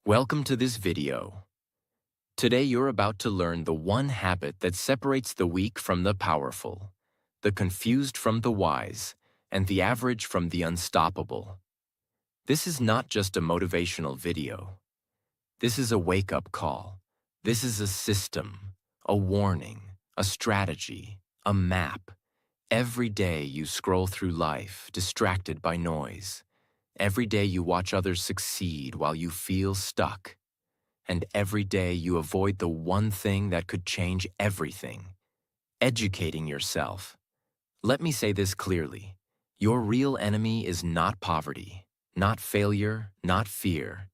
Welcome to this video. Today you're about to learn the one habit that separates the weak from the powerful, the confused from the wise, and the average from the unstoppable. This is not just a motivational video. This is a wake-up call. This is a system, a warning, a strategy, a map. Every day you scroll through life, distracted by noise. Every day you watch others succeed while you feel stuck. And every day you avoid the one thing that could change everything: educating yourself. Let me say this clearly. Your real enemy is not poverty, not failure, not fear.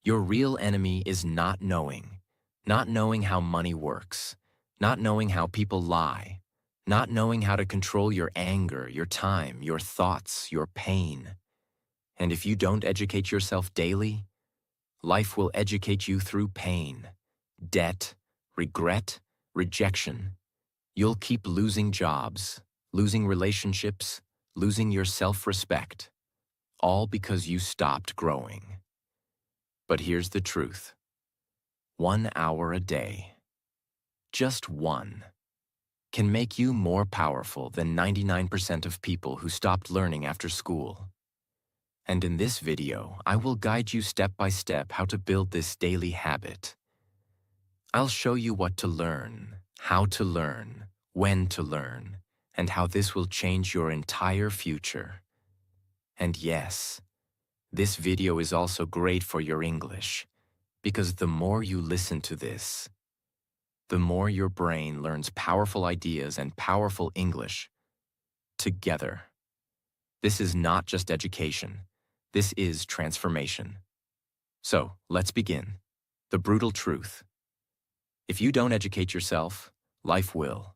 Your real enemy is not knowing how money works, not knowing how people lie, not knowing how to control your anger, your time, your thoughts, your pain. And if you don't educate yourself daily, life will educate you through pain, debt, regret, rejection. You'll keep losing jobs, losing relationships, losing your self-respect, all because you stopped growing. But here's the truth. 1 hour a day, just one, can make you more powerful than 99% of people who stopped learning after school. And in this video, I will guide you step by step how to build this daily habit. I'll show you what to learn, how to learn, when to learn, and how this will change your entire future. And yes, this video is also great for your English, because the more you listen to this, the more your brain learns powerful ideas and powerful English together. This is not just education. This is transformation. So, let's begin. The brutal truth. If you don't educate yourself, life will.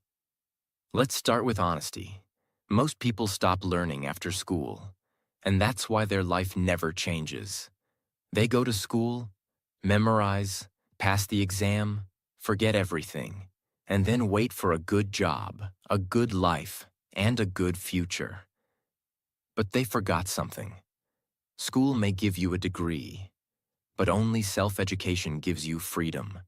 Let's start with honesty. Most people stop learning after school, and that's why their life never changes. They go to school, memorize, pass the exam, forget everything, and then wait for a good job, a good life, and a good future. But they forgot something. School may give you a degree, but only self-education gives you freedom.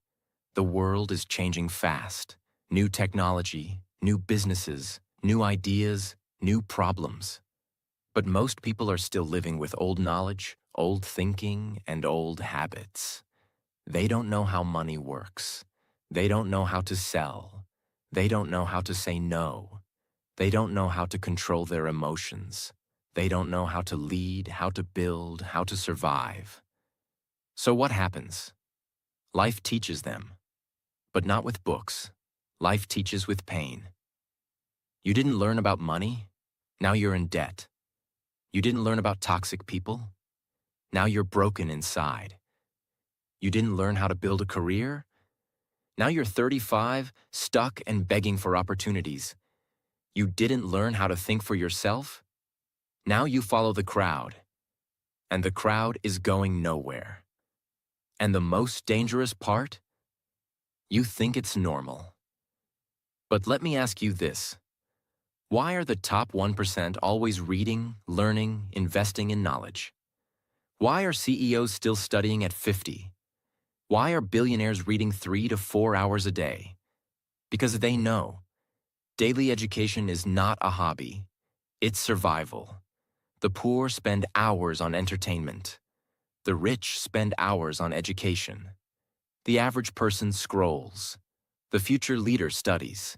The world is changing fast. New technology, new businesses, new ideas, new problems. But most people are still living with old knowledge, old thinking, and old habits. They don't know how money works. They don't know how to sell. They don't know how to say no. They don't know how to control their emotions. They don't know how to lead, how to build, how to survive. So what happens? Life teaches them, but not with books. Life teaches with pain. You didn't learn about money? Now you're in debt. You didn't learn about toxic people? Now you're broken inside. You didn't learn how to build a career? Now you're 35, stuck and begging for opportunities. You didn't learn how to think for yourself? Now you follow the crowd, and the crowd is going nowhere. And the most dangerous part? You think it's normal. But let me ask you this. Why are the top 1% always reading, learning, investing in knowledge? Why are CEOs still studying at 50? Why are billionaires reading 3 to 4 hours a day? Because they know daily education is not a hobby, it's survival. The poor spend hours on entertainment. The rich spend hours on education. The average person scrolls. The future leader studies.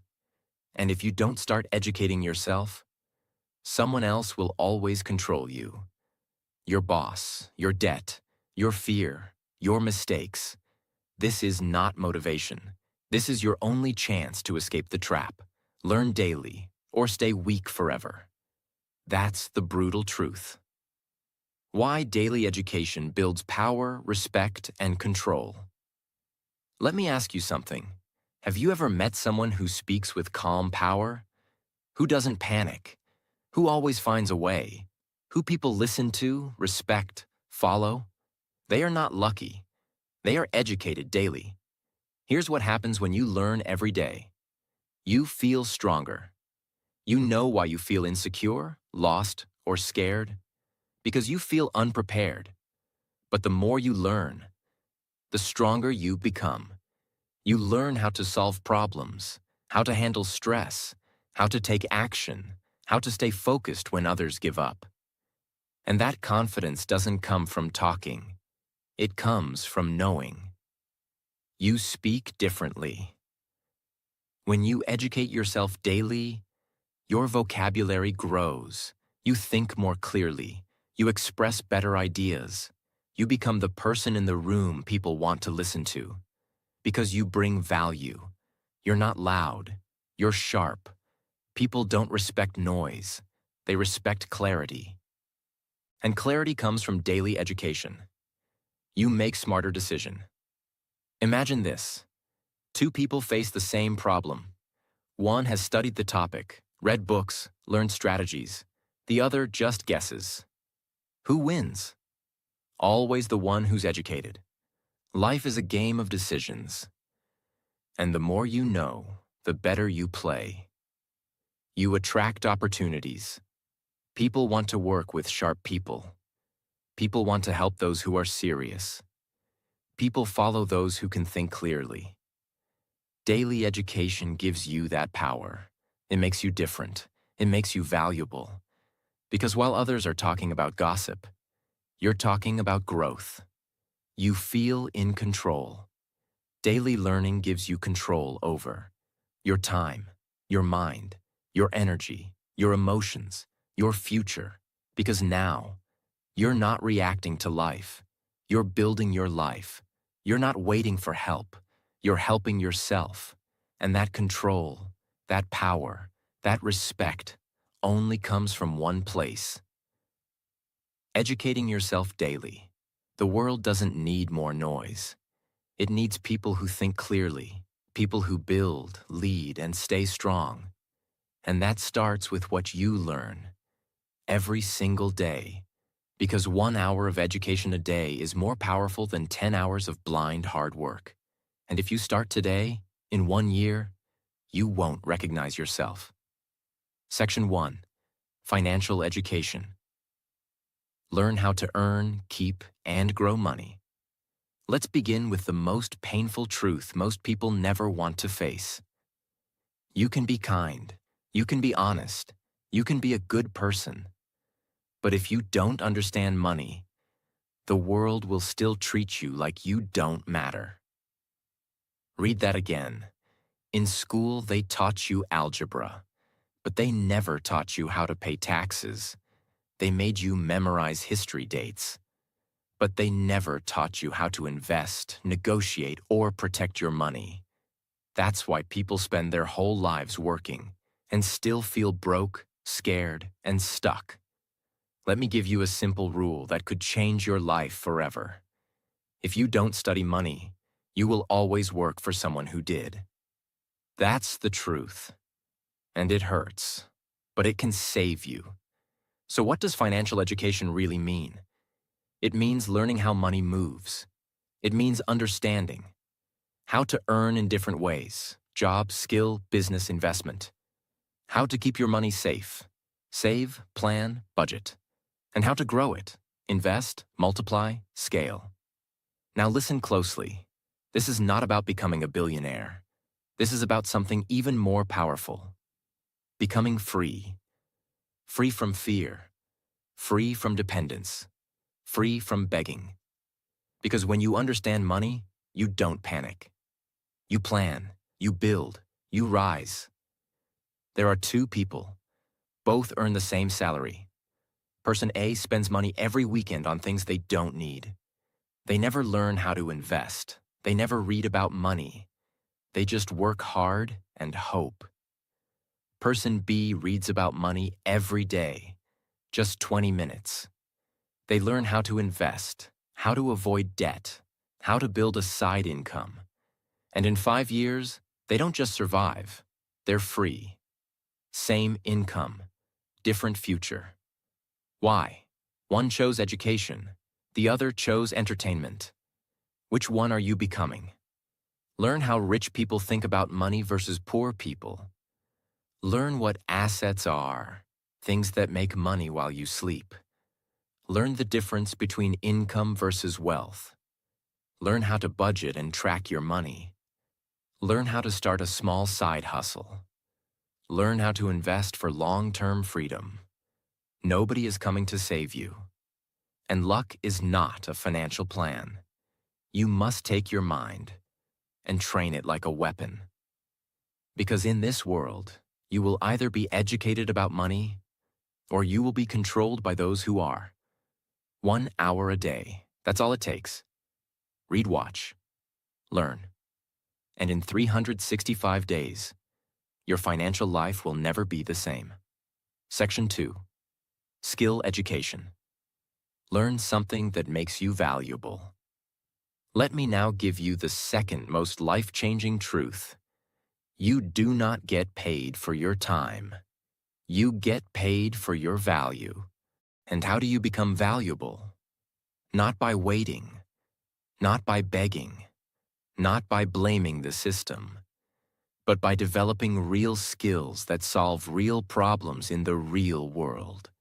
And if you don't start educating yourself, someone else will always control you. Your boss, your debt, your fear, your mistakes. This is not motivation. This is your only chance to escape the trap. Learn daily, or stay weak forever. That's the brutal truth. Why daily education builds power, respect, and control. Let me ask you something. Have you ever met someone who speaks with calm power? Who doesn't panic? Who always finds a way? Who people listen to, respect, follow? They are not lucky. They are educated daily. Here's what happens when you learn every day. You feel stronger. You know why you feel insecure, lost, or scared? Because you feel unprepared. But the more you learn, the stronger you become. You learn how to solve problems, how to handle stress, how to take action, how to stay focused when others give up. And that confidence doesn't come from talking. It comes from knowing. You speak differently. When you educate yourself daily, your vocabulary grows. You think more clearly. You express better ideas. You become the person in the room people want to listen to. Because you bring value. You're not loud. You're sharp. People don't respect noise. They respect clarity. And clarity comes from daily education. You make smarter decisions. Imagine this. Two people face the same problem. One has studied the topic, read books, learned strategies. The other just guesses. Who wins? Always the one who's educated. Life is a game of decisions. And the more you know, the better you play. You attract opportunities. People want to work with sharp people. People want to help those who are serious. People follow those who can think clearly. Daily education gives you that power. It makes you different. It makes you valuable. Because while others are talking about gossip, you're talking about growth. You feel in control. Daily learning gives you control over your time, your mind, your energy, your emotions, your future. Because now, you're not reacting to life. You're building your life. You're not waiting for help. You're helping yourself. And that control, that power, that respect only comes from one place. Educating yourself daily. The world doesn't need more noise. It needs people who think clearly, people who build, lead, and stay strong. And that starts with what you learn every single day. Because 1 hour of education a day is more powerful than 10 hours of blind hard work. And if you start today, in 1 year, you won't recognize yourself. Section 1. Financial education. Learn how to earn, keep, and grow money. Let's begin with the most painful truth most people never want to face. You can be kind. You can be honest. You can be a good person. But if you don't understand money, the world will still treat you like you don't matter. Read that again. In school, they taught you algebra, but they never taught you how to pay taxes. They made you memorize history dates, but they never taught you how to invest, negotiate, or protect your money. That's why people spend their whole lives working and still feel broke, scared, and stuck. Let me give you a simple rule that could change your life forever. If you don't study money, you will always work for someone who did. That's the truth. And it hurts, but it can save you. So what does financial education really mean? It means learning how money moves. It means understanding how to earn in different ways: job, skill, business, investment. How to keep your money safe: save, plan, budget. And how to grow it: invest, multiply, scale. Now listen closely. This is not about becoming a billionaire. This is about something even more powerful. Becoming free. Free from fear. Free from dependence. Free from begging. Because when you understand money, you don't panic. You plan, you build, you rise. There are two people. Both earn the same salary. Person A spends money every weekend on things they don't need. They never learn how to invest. They never read about money. They just work hard and hope. Person B reads about money every day, just 20 minutes. They learn how to invest, how to avoid debt, how to build a side income. And in 5 years, they don't just survive, they're free. Same income, different future. Why? One chose education, the other chose entertainment. Which one are you becoming? Learn how rich people think about money versus poor people. Learn what assets are, things that make money while you sleep. Learn the difference between income versus wealth. Learn how to budget and track your money. Learn how to start a small side hustle. Learn how to invest for long-term freedom. Nobody is coming to save you. And luck is not a financial plan. You must take your mind and train it like a weapon. Because in this world, you will either be educated about money or you will be controlled by those who are. 1 hour a day, that's all it takes. Read, watch, learn. And in 365 days, your financial life will never be the same. Section 2. Skill education. Learn something that makes you valuable. Let me now give you the second most life-changing truth. You do not get paid for your time. You get paid for your value. And how do you become valuable? Not by waiting, not by begging, not by blaming the system, but by developing real skills that solve real problems in the real world.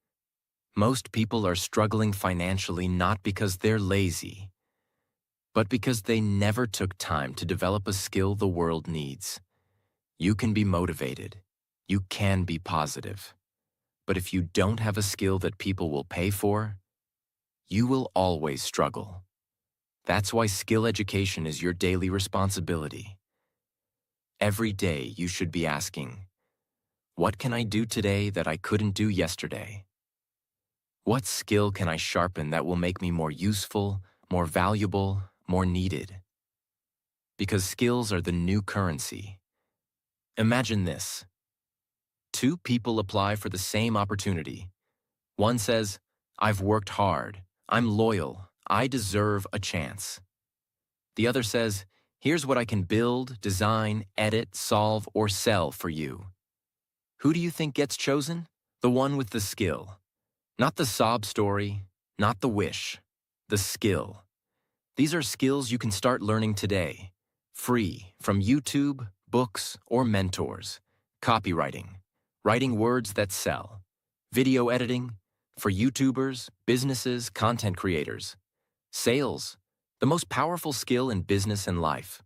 Most people are struggling financially not because they're lazy, but because they never took time to develop a skill the world needs. You can be motivated. You can be positive. But if you don't have a skill that people will pay for, you will always struggle. That's why skill education is your daily responsibility. Every day you should be asking, what can I do today that I couldn't do yesterday? What skill can I sharpen that will make me more useful, more valuable, more needed? Because skills are the new currency. Imagine this. 2 people apply for the same opportunity. One says, I've worked hard, I'm loyal, I deserve a chance. The other says, here's what I can build, design, edit, solve, or sell for you. Who do you think gets chosen? The one with the skill. Not the sob story, not the wish, the skill. These are skills you can start learning today, free from YouTube, books, or mentors. Copywriting, writing words that sell. Video editing, for YouTubers, businesses, content creators. Sales, the most powerful skill in business and life.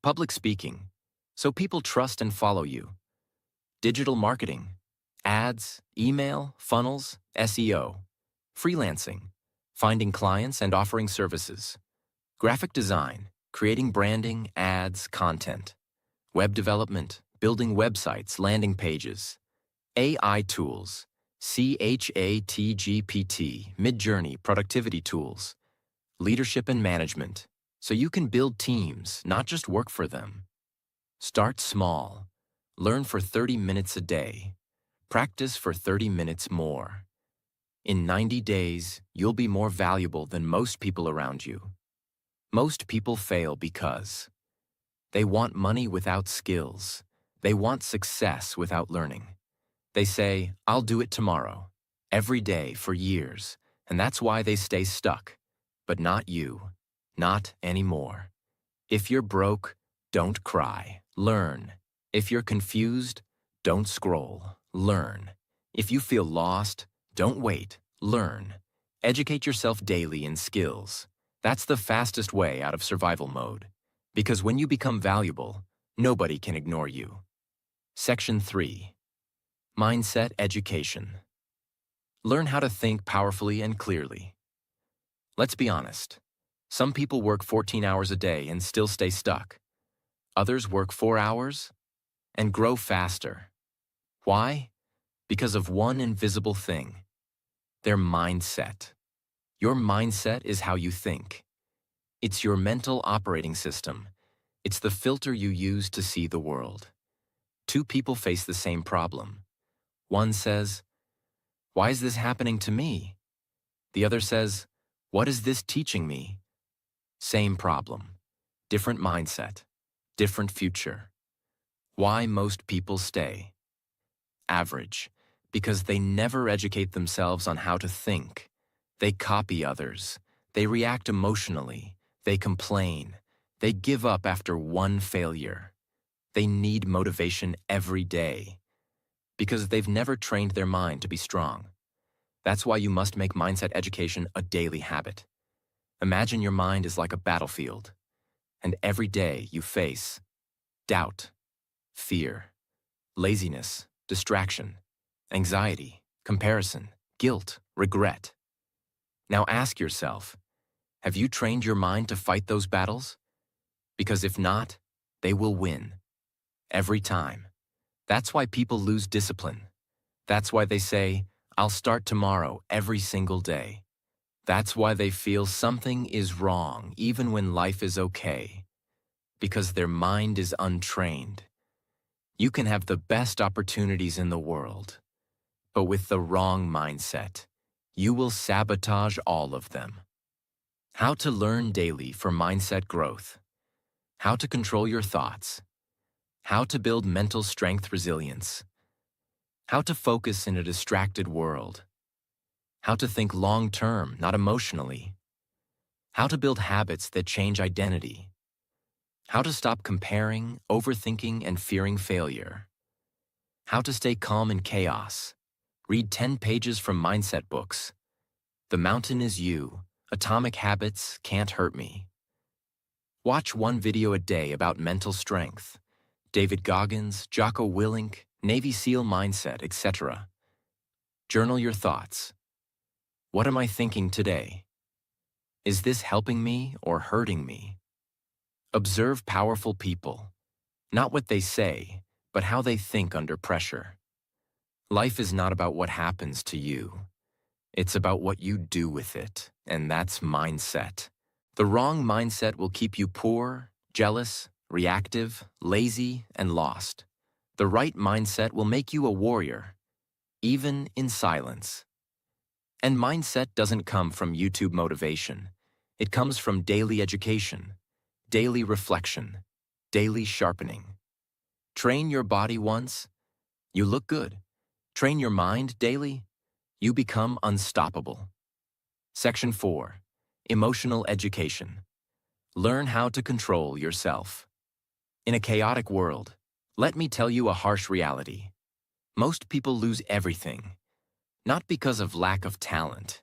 Public speaking, so people trust and follow you. Digital marketing, ads, email, funnels, SEO. Freelancing, finding clients and offering services. Graphic design, creating branding, ads, content. Web development, building websites, landing pages. AI tools, ChatGPT, Midjourney, productivity tools. Leadership and management, so you can build teams, not just work for them. Start small. Learn for 30 minutes a day. Practice for 30 minutes more. In 90 days, you'll be more valuable than most people around you. Most people fail because they want money without skills. They want success without learning. They say, I'll do it tomorrow, every day for years, and that's why they stay stuck. But not you, not anymore. If you're broke, don't cry, learn. If you're confused, don't scroll, learn. If you feel lost, don't wait, learn. Educate yourself daily in skills. That's the fastest way out of survival mode. Because when you become valuable, nobody can ignore you. Section 3. Mindset education. Learn how to think powerfully and clearly. Let's be honest. Some people work 14 hours a day and still stay stuck. Others work 4 hours and grow faster. Why? Because of one invisible thing: their mindset. Your mindset is how you think. It's your mental operating system. It's the filter you use to see the world. 2 people face the same problem. One says, why is this happening to me? The other says, what is this teaching me? Same problem, different mindset, different future. Why most people stay? Average, because they never educate themselves on how to think. They copy others. They react emotionally. They complain. They give up after one failure. They need motivation every day because they've never trained their mind to be strong. That's why you must make mindset education a daily habit. Imagine your mind is like a battlefield, and every day you face doubt, fear, laziness, distraction, anxiety, comparison, guilt, regret. Now ask yourself, have you trained your mind to fight those battles? Because if not, they will win. Every time. That's why people lose discipline. That's why they say, I'll start tomorrow every single day. That's why they feel something is wrong even when life is okay. Because their mind is untrained. You can have the best opportunities in the world, but with the wrong mindset, you will sabotage all of them. How to learn daily for mindset growth. How to control your thoughts. How to build mental strength resilience. How to focus in a distracted world. How to think long-term, not emotionally. How to build habits that change identity. How to stop comparing, overthinking, and fearing failure. How to stay calm in chaos. Read 10 pages from mindset books. The Mountain is You. Atomic Habits Can't Hurt Me. Watch one video a day about mental strength. David Goggins, Jocko Willink, Navy SEAL mindset, etc. Journal your thoughts. What am I thinking today? Is this helping me or hurting me? Observe powerful people. Not what they say, but how they think under pressure. Life is not about what happens to you. It's about what you do with it, and that's mindset. The wrong mindset will keep you poor, jealous, reactive, lazy, and lost. The right mindset will make you a warrior, even in silence. And mindset doesn't come from YouTube motivation. It comes from daily education, daily reflection, daily sharpening. Train your body once, you look good. Train your mind daily, you become unstoppable. Section 4. Emotional education. Learn how to control yourself. In a chaotic world, let me tell you a harsh reality. Most people lose everything, not because of lack of talent,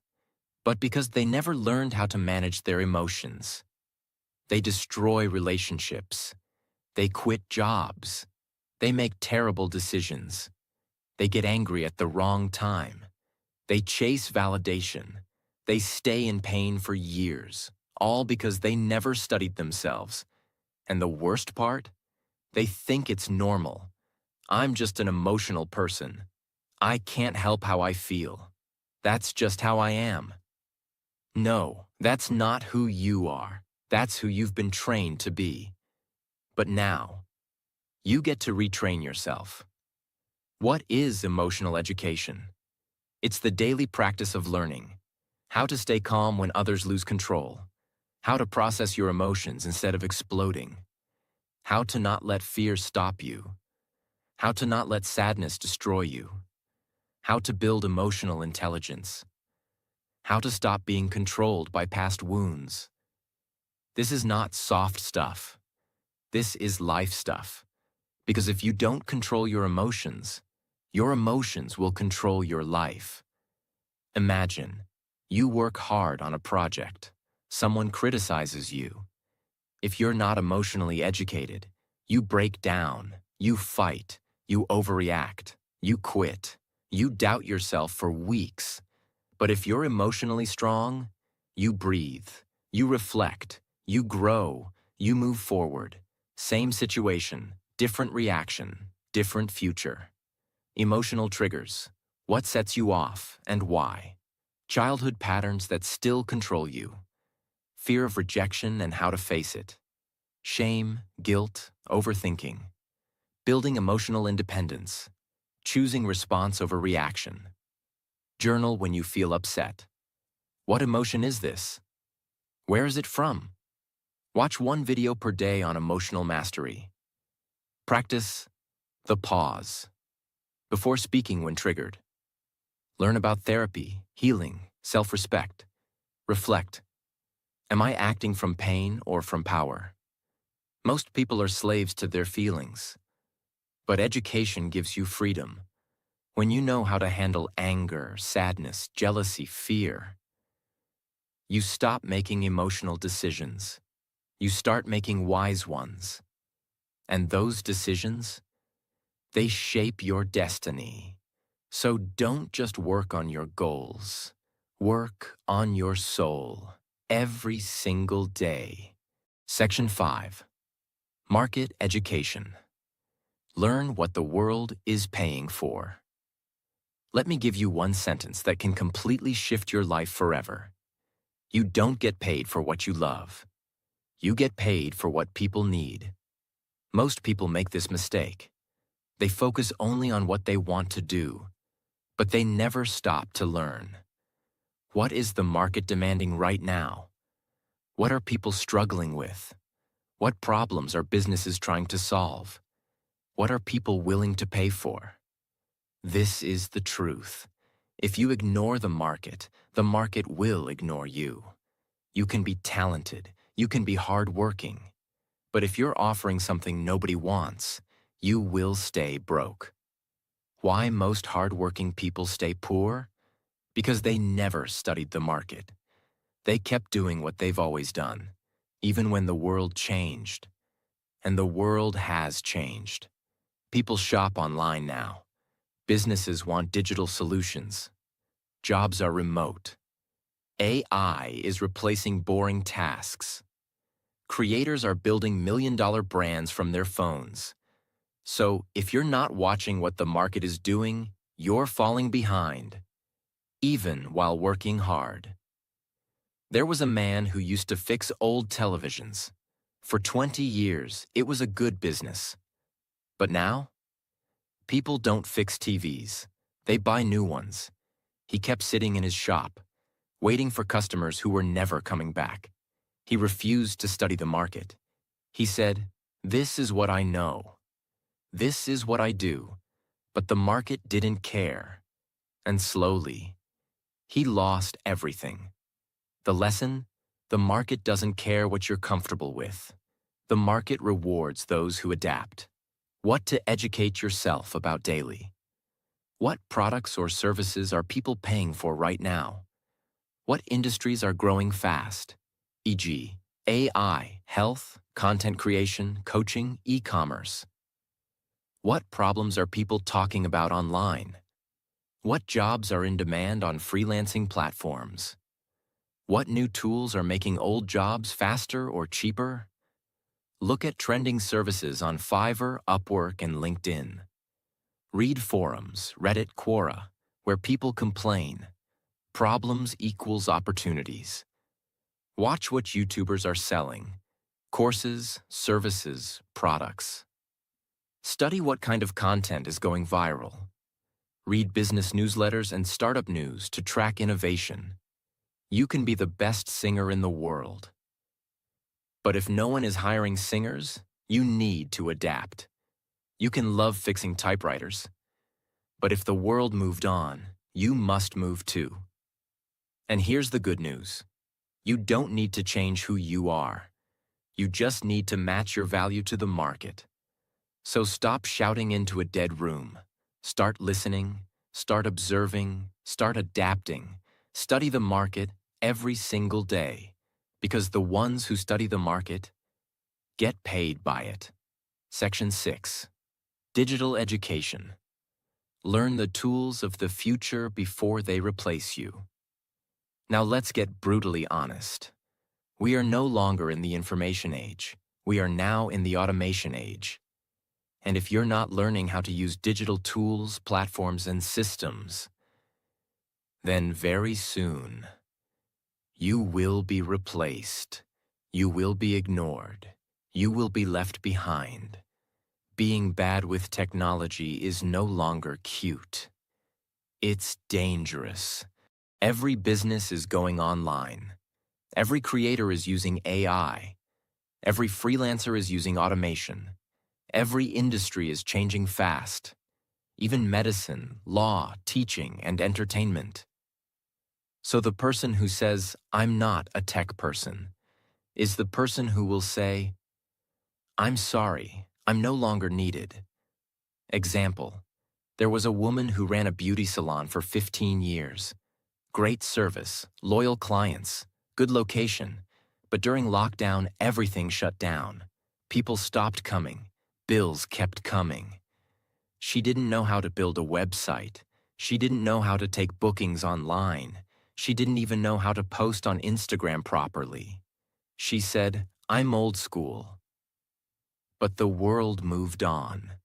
but because they never learned how to manage their emotions. They destroy relationships. They quit jobs. They make terrible decisions. They get angry at the wrong time. They chase validation. They stay in pain for years, all because they never studied themselves. And the worst part? They think it's normal. I'm just an emotional person. I can't help how I feel. That's just how I am. No, that's not who you are. That's who you've been trained to be. But now, you get to retrain yourself. What is emotional education? It's the daily practice of learning. How to stay calm when others lose control. How to process your emotions instead of exploding. How to not let fear stop you. How to not let sadness destroy you. How to build emotional intelligence. How to stop being controlled by past wounds. This is not soft stuff. This is life stuff. Because if you don't control your emotions will control your life. Imagine, you work hard on a project. Someone criticizes you. If you're not emotionally educated, you break down, you fight, you overreact, you quit, you doubt yourself for weeks. But if you're emotionally strong, you breathe, you reflect, you grow, you move forward. Same situation, different reaction, different future. Emotional triggers. What sets you off and why? Childhood patterns that still control you. Fear of rejection and how to face it. Shame, guilt, overthinking. Building emotional independence. Choosing response over reaction. Journal when you feel upset. What emotion is this? Where is it from? Watch one video per day on emotional mastery. Practice the pause before speaking when triggered. Learn about therapy, healing, self-respect. Reflect. Am I acting from pain or from power? Most people are slaves to their feelings. But education gives you freedom. When you know how to handle anger, sadness, jealousy, fear, You stop making emotional decisions. You start making wise ones. And those decisions, they shape your destiny. So don't just work on your goals. Work on your soul every single day. Section 5. Market Education. Learn what the world is paying for. Let me give you one sentence that can completely shift your life forever. You don't get paid for what you love. You get paid for what people need. Most people make this mistake. They focus only on what they want to do, but they never stop to learn. What is the market demanding right now? What are people struggling with? What problems are businesses trying to solve? What are people willing to pay for? This is the truth. If you ignore the market will ignore you. You can be talented, you can be hardworking, but if you're offering something nobody wants, you will stay broke. Why most hardworking people stay poor? Because they never studied the market. They kept doing what they've always done, even when the world changed. And the world has changed. People shop online now. Businesses want digital solutions. Jobs are remote. AI is replacing boring tasks. Creators are building million-dollar brands from their phones. So, if you're not watching what the market is doing, you're falling behind, even while working hard. There was a man who used to fix old televisions. For 20 years, it was a good business. But now, people don't fix TVs. They buy new ones. He kept sitting in his shop, waiting for customers who were never coming back. He refused to study the market. He said, "This is what I know. This is what I do." But the market didn't care. And slowly, he lost everything. The lesson? The market doesn't care what you're comfortable with. The market rewards those who adapt. What to educate yourself about daily. What products or services are people paying for right now? What industries are growing fast? E.g., AI, health, content creation, coaching, e-commerce. What problems are people talking about online? What jobs are in demand on freelancing platforms? What new tools are making old jobs faster or cheaper? Look at trending services on Fiverr, Upwork, and LinkedIn. Read forums, Reddit, Quora, where people complain. Problems equals opportunities. Watch what YouTubers are selling. Courses, services, products. Study what kind of content is going viral. Read business newsletters and startup news to track innovation. You can be the best singer in the world. But if no one is hiring singers, you need to adapt. You can love fixing typewriters. But if the world moved on, you must move too. And here's the good news. You don't need to change who you are. You just need to match your value to the market. So stop shouting into a dead room. Start listening, start observing, start adapting. Study the market every single day, because the ones who study the market get paid by it. Section 6. Digital Education. Learn the tools of the future before they replace you. Now let's get brutally honest. We are no longer in the information age. We are now in the automation age. And if you're not learning how to use digital tools, platforms, and systems, then very soon, you will be replaced. You will be ignored. You will be left behind. Being bad with technology is no longer cute. It's dangerous. Every business is going online. Every creator is using AI. Every freelancer is using automation. Every industry is changing fast. Even medicine, law, teaching, and entertainment. So the person who says, "I'm not a tech person," is the person who will say, "I'm sorry, I'm no longer needed." Example, there was a woman who ran a beauty salon for 15 years. Great service, loyal clients, Good location. But during lockdown, everything shut down. People stopped coming. Bills kept coming. She didn't know how to build a website. She didn't know how to take bookings online. She didn't even know how to post on Instagram properly. She said, "I'm old school." But the world moved on.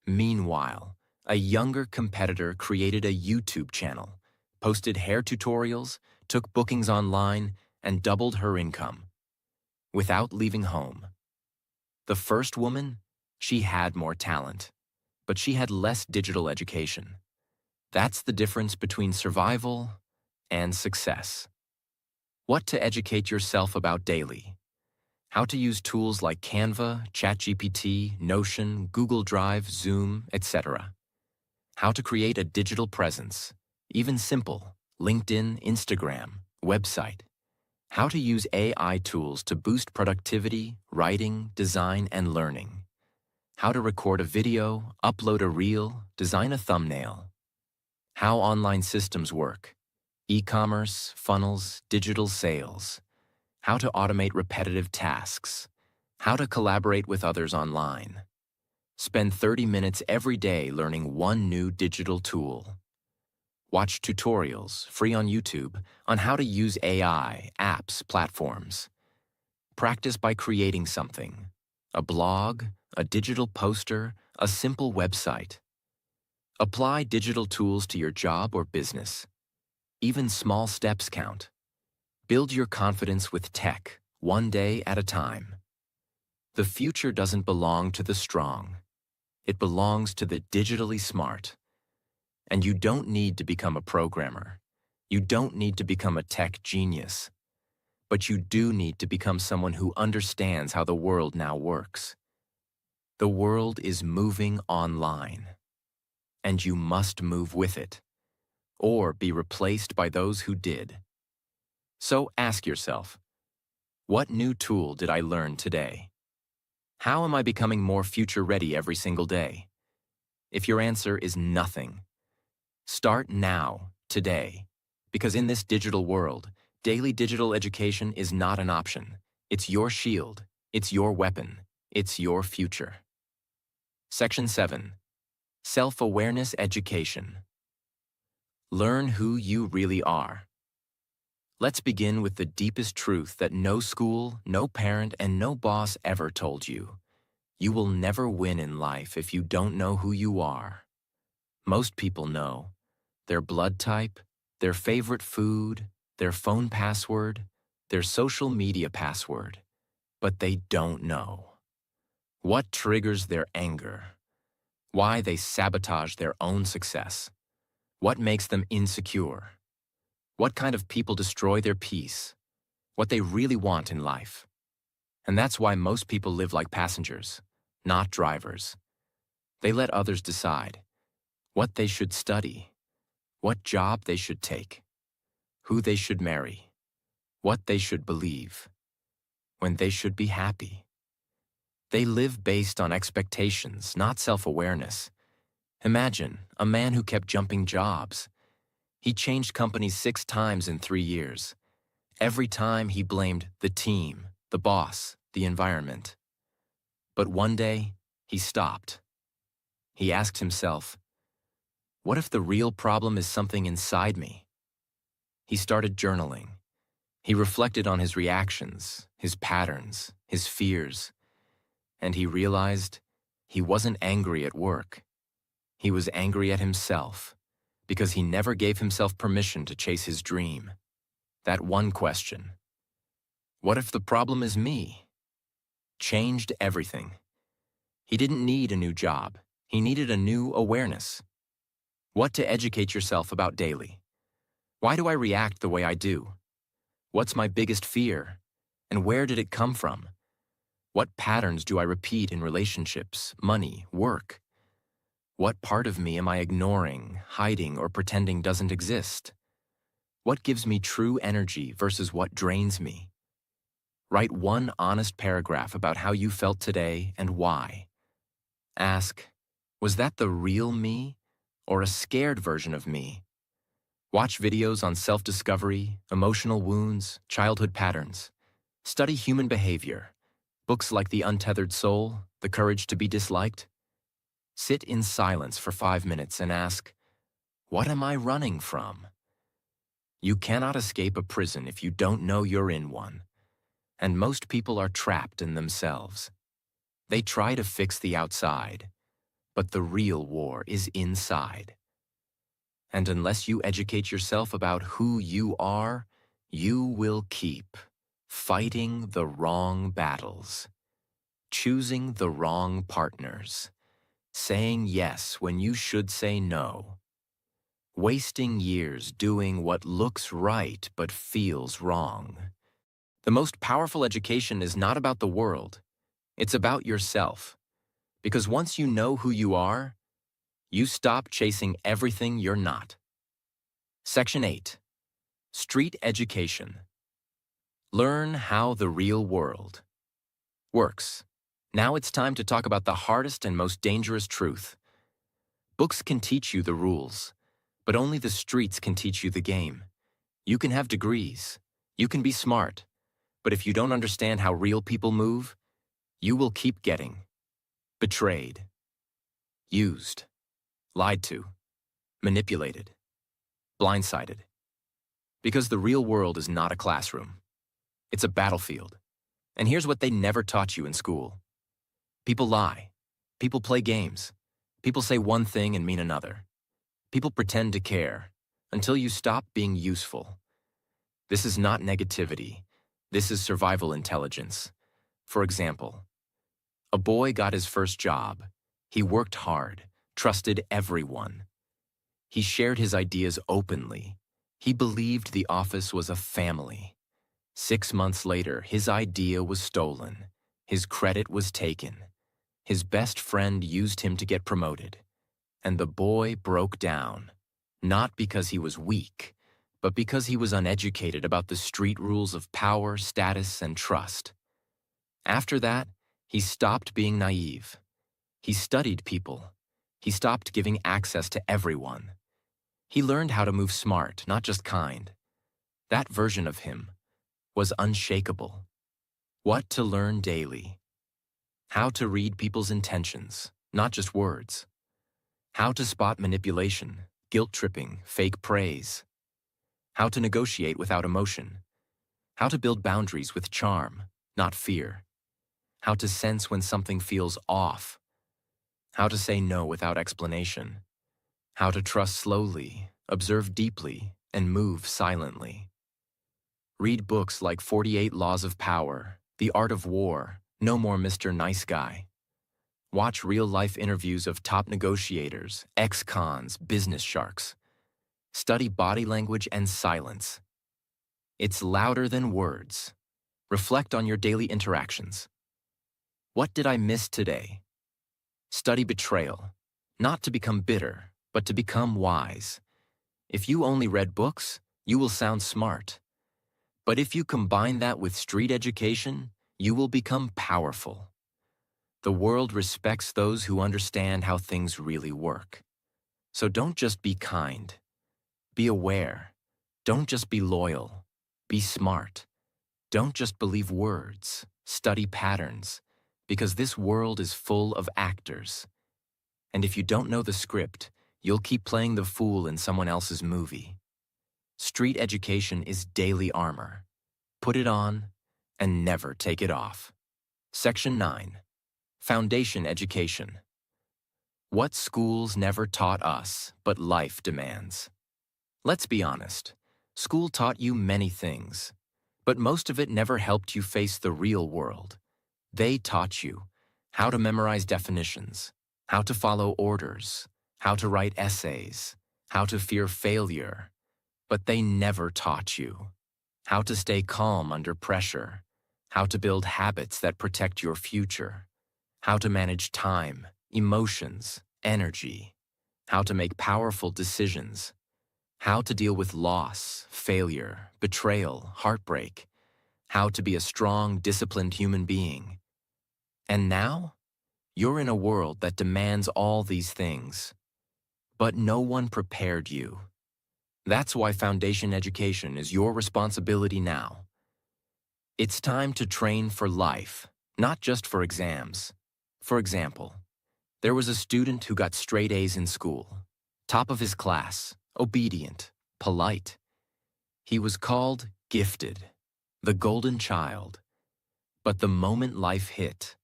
Meanwhile, a younger competitor created a YouTube channel, posted hair tutorials, took bookings online, and doubled her income without leaving home. The first woman, she had more talent, but she had less digital education. That's the difference between survival and success. What to educate yourself about daily. How to use tools like Canva, ChatGPT, Notion, Google Drive, Zoom, etc. How to create a digital presence, even simple, LinkedIn, Instagram, website. How to use AI tools to boost productivity, writing, design, and learning. How to record a video, upload a reel, design a thumbnail. How online systems work. E-commerce, funnels, digital sales. How to automate repetitive tasks. How to collaborate with others online. Spend 30 minutes every day learning one new digital tool. Watch tutorials, free on YouTube, on how to use AI, apps, platforms. Practice by creating something. A blog, a digital poster, a simple website. Apply digital tools to your job or business. Even small steps count. Build your confidence with tech, one day at a time. The future doesn't belong to the strong. It belongs to the digitally smart. And you don't need to become a programmer. You don't need to become a tech genius. But you do need to become someone who understands how the world now works. The world is moving online. And you must move with it, or be replaced by those who did. So ask yourself, what new tool did I learn today? How am I becoming more future-ready every single day? If your answer is nothing, start now, today, because in this digital world, daily digital education is not an option. It's your shield, it's your weapon, it's your future. Section 7. Self-awareness education. Learn who you really are. Let's begin with the deepest truth that no school, no parent, and no boss ever told you. You will never win in life if you don't know who you are. Most people know their blood type, their favorite food, their phone password, their social media password, but they don't know what triggers their anger, why they sabotage their own success, what makes them insecure, what kind of people destroy their peace, what they really want in life. And that's why most people live like passengers, not drivers. They let others decide what they should study, what job they should take, who they should marry, what they should believe, when they should be happy. They live based on expectations, not self-awareness. Imagine a man who kept jumping jobs. He changed companies 6 times in 3 years. Every time he blamed the team, the boss, the environment. But one day, he stopped. He asked himself, what if the real problem is something inside me? He started journaling. He reflected on his reactions, his patterns, his fears, and he realized he wasn't angry at work. He was angry at himself because he never gave himself permission to chase his dream. That one question, what if the problem is me? Changed everything. He didn't need a new job. He needed a new awareness. What to educate yourself about daily. Why do I react the way I do? What's my biggest fear? And where did it come from? What patterns do I repeat in relationships, money, work? What part of me am I ignoring, hiding, or pretending doesn't exist? What gives me true energy versus what drains me? Write one honest paragraph about how you felt today and why. Ask, was that the real me or a scared version of me? Watch videos on self-discovery, emotional wounds, childhood patterns. Study human behavior. Books like The Untethered Soul, The Courage to be Disliked. Sit in silence for 5 minutes and ask, what am I running from? You cannot escape a prison if you don't know you're in one. And most people are trapped in themselves. They try to fix the outside, but the real war is inside. And unless you educate yourself about who you are, you will keep fighting the wrong battles, choosing the wrong partners, saying yes when you should say no, wasting years doing what looks right but feels wrong. The most powerful education is not about the world, it's about yourself. Because once you know who you are, you stop chasing everything you're not. Section 8. Street Education. Learn how the real world works. Now it's time to talk about the hardest and most dangerous truth. Books can teach you the rules, but only the streets can teach you the game. You can have degrees, you can be smart, but if you don't understand how real people move, you will keep getting betrayed, used, lied to, manipulated, blindsided. Because the real world is not a classroom. It's a battlefield. And here's what they never taught you in school. People lie. People play games. People say one thing and mean another. People pretend to care until you stop being useful. This is not negativity. This is survival intelligence. For example, a boy got his first job. He worked hard, trusted everyone. He shared his ideas openly. He believed the office was a family. 6 months later, his idea was stolen. His credit was taken. His best friend used him to get promoted. And the boy broke down, not because he was weak, but because he was uneducated about the street rules of power, status, and trust. After that, he stopped being naive. He studied people. He stopped giving access to everyone. He learned how to move smart, not just kind. That version of him was unshakable. What to learn daily. How to read people's intentions, not just words. How to spot manipulation, guilt-tripping, fake praise. How to negotiate without emotion. How to build boundaries with charm, not fear. How to sense when something feels off. How to say no without explanation. How to trust slowly, observe deeply, and move silently. Read books like 48 Laws of Power, The Art of War, No More Mr. Nice Guy. Watch real-life interviews of top negotiators, ex-cons, business sharks. Study body language and silence. It's louder than words. Reflect on your daily interactions. What did I miss today? Study betrayal, not to become bitter, but to become wise. If you only read books, you will sound smart. But if you combine that with street education, you will become powerful. The world respects those who understand how things really work. So don't just be kind. Be aware. Don't just be loyal. Be smart. Don't just believe words. Study patterns. Because this world is full of actors. And if you don't know the script, you'll keep playing the fool in someone else's movie. Street education is daily armor. Put it on and never take it off. Section 9. Foundation Education. What schools never taught us, but life demands. Let's be honest. School taught you many things, but most of it never helped you face the real world. They taught you how to memorize definitions, how to follow orders, how to write essays, how to fear failure, but they never taught you how to stay calm under pressure, how to build habits that protect your future, how to manage time, emotions, energy, how to make powerful decisions, how to deal with loss, failure, betrayal, heartbreak, how to be a strong, disciplined human being. And now, you're in a world that demands all these things. But no one prepared you. That's why foundation education is your responsibility now. It's time to train for life, not just for exams. For example, there was a student who got straight A's in school, top of his class, obedient, polite. He was called gifted, the golden child. But the moment life hit,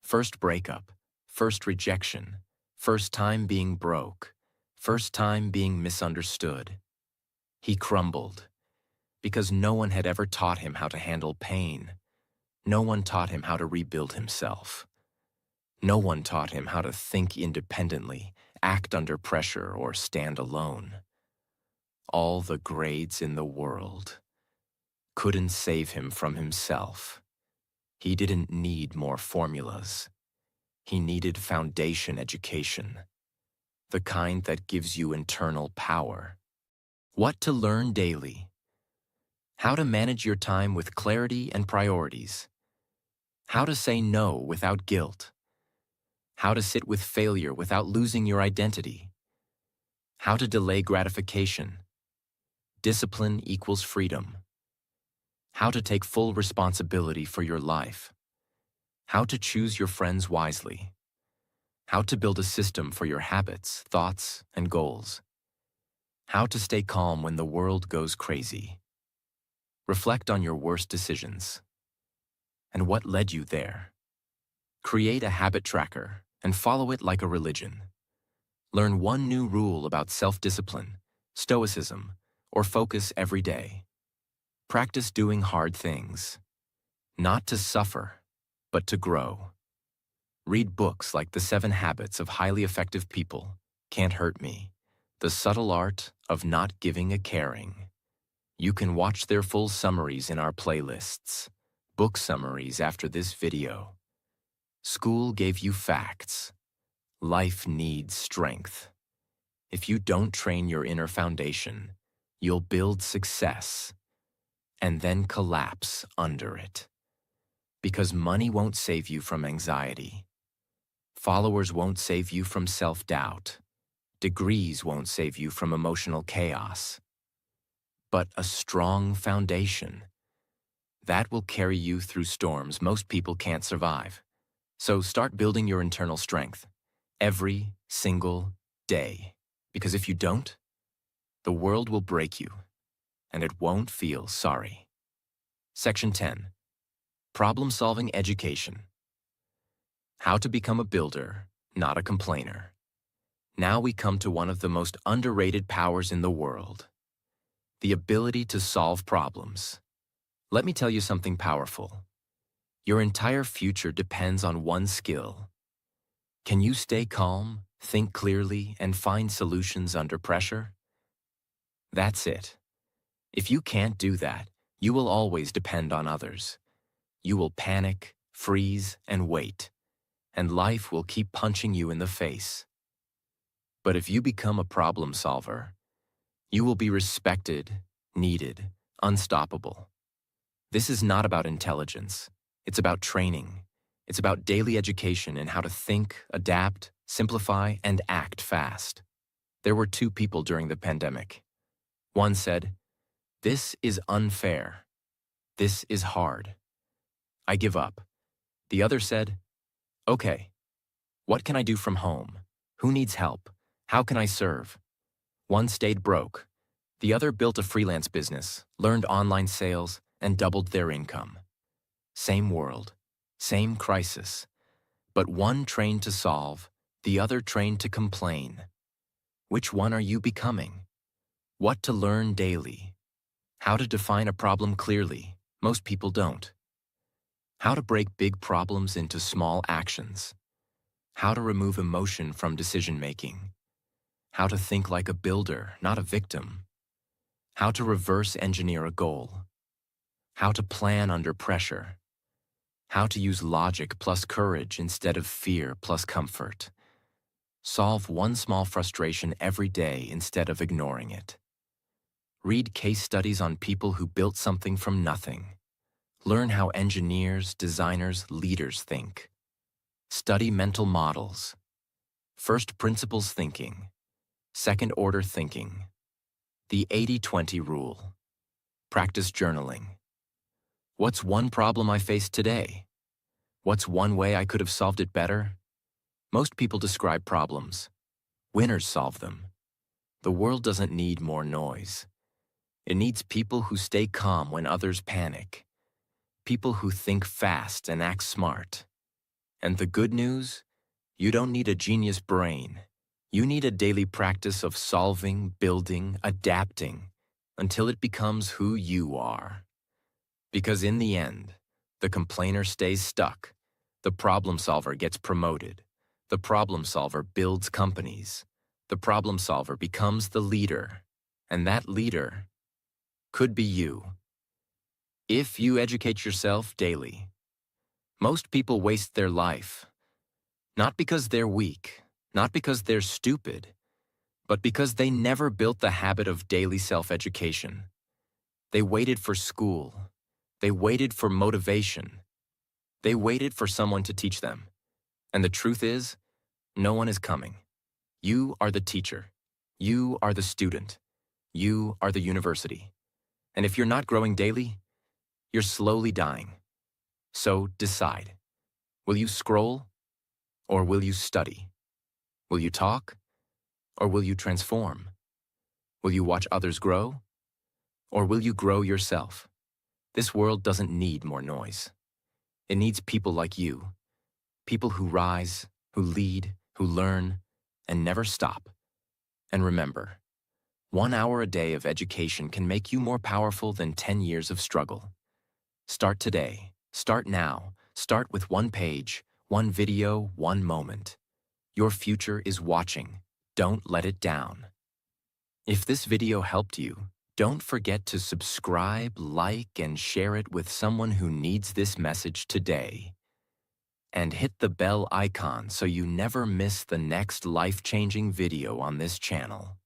first breakup, first rejection, first time being broke, first time being misunderstood, he crumbled because no one had ever taught him how to handle pain. No one taught him how to rebuild himself. No one taught him how to think independently, act under pressure, or stand alone. All the grades in the world couldn't save him from himself. He didn't need more formulas. He needed foundation education, the kind that gives you internal power. What to learn daily. How to manage your time with clarity and priorities. How to say no without guilt. How to sit with failure without losing your identity. How to delay gratification. Discipline equals freedom. How to take full responsibility for your life. How to choose your friends wisely. How to build a system for your habits, thoughts, and goals. How to stay calm when the world goes crazy. Reflect on your worst decisions and what led you there. Create a habit tracker and follow it like a religion. Learn one new rule about self-discipline, stoicism, or focus every day. Practice doing hard things, not to suffer, but to grow. Read books like The 7 Habits of Highly Effective People, Can't Hurt Me, The Subtle Art of Not Giving a Caring. You can watch their full summaries in our playlists, book summaries after this video. School gave you facts. Life needs strength. If you don't train your inner foundation, you'll build success and then collapse under it. Because money won't save you from anxiety. Followers won't save you from self-doubt. Degrees won't save you from emotional chaos. But a strong foundation, that will carry you through storms most people can't survive. So start building your internal strength every single day. Because if you don't, the world will break you, and it won't feel sorry. Section 10. Problem-solving education. How to become a builder, not a complainer. Now we come to one of the most underrated powers in the world. The ability to solve problems. Let me tell you something powerful. Your entire future depends on one skill. Can you stay calm, think clearly, and find solutions under pressure? That's it. If you can't do that, you will always depend on others. You will panic, freeze, and wait, and life will keep punching you in the face. But if you become a problem solver, you will be respected, needed, unstoppable. This is not about intelligence. It's about training. It's about daily education in how to think, adapt, simplify, and act fast. There were 2 people during the pandemic. One said, "This is unfair. This is hard. I give up." The other said, "Okay, what can I do from home? Who needs help? How can I serve?" One stayed broke. The other built a freelance business, learned online sales, and doubled their income. Same world, same crisis, but one trained to solve, the other trained to complain. Which one are you becoming? What to learn daily? How to define a problem clearly? Most people don't. How to break big problems into small actions. How to remove emotion from decision-making. How to think like a builder, not a victim. How to reverse engineer a goal. How to plan under pressure. How to use logic plus courage instead of fear plus comfort. Solve one small frustration every day instead of ignoring it. Read case studies on people who built something from nothing. Learn how engineers, designers, leaders think. Study mental models. First principles thinking. Second order thinking. The 80-20 rule. Practice journaling. What's one problem I faced today? What's one way I could have solved it better? Most people describe problems. Winners solve them. The world doesn't need more noise. It needs people who stay calm when others panic. People who think fast and act smart. And the good news? You don't need a genius brain. You need a daily practice of solving, building, adapting, until it becomes who you are. Because in the end, the complainer stays stuck. The problem solver gets promoted. The problem solver builds companies. The problem solver becomes the leader. And that leader could be you. If you educate yourself daily. Most people waste their life. Not because they're weak, not because they're stupid, but because they never built the habit of daily self-education. They waited for school. They waited for motivation. They waited for someone to teach them. And the truth is, no one is coming. You are the teacher. You are the student. You are the university. And if you're not growing daily, you're slowly dying. So decide. Will you scroll? Or will you study? Will you talk? Or will you transform? Will you watch others grow? Or will you grow yourself? This world doesn't need more noise. It needs people like you. People who rise, who lead, who learn, and never stop. And remember, 1 hour a day of education can make you more powerful than 10 years of struggle. Start today. Start now. Start with one page, one video, one moment. Your future is watching. Don't let it down. If this video helped you, don't forget to subscribe, like, and share it with someone who needs this message today. And hit the bell icon so you never miss the next life-changing video on this channel.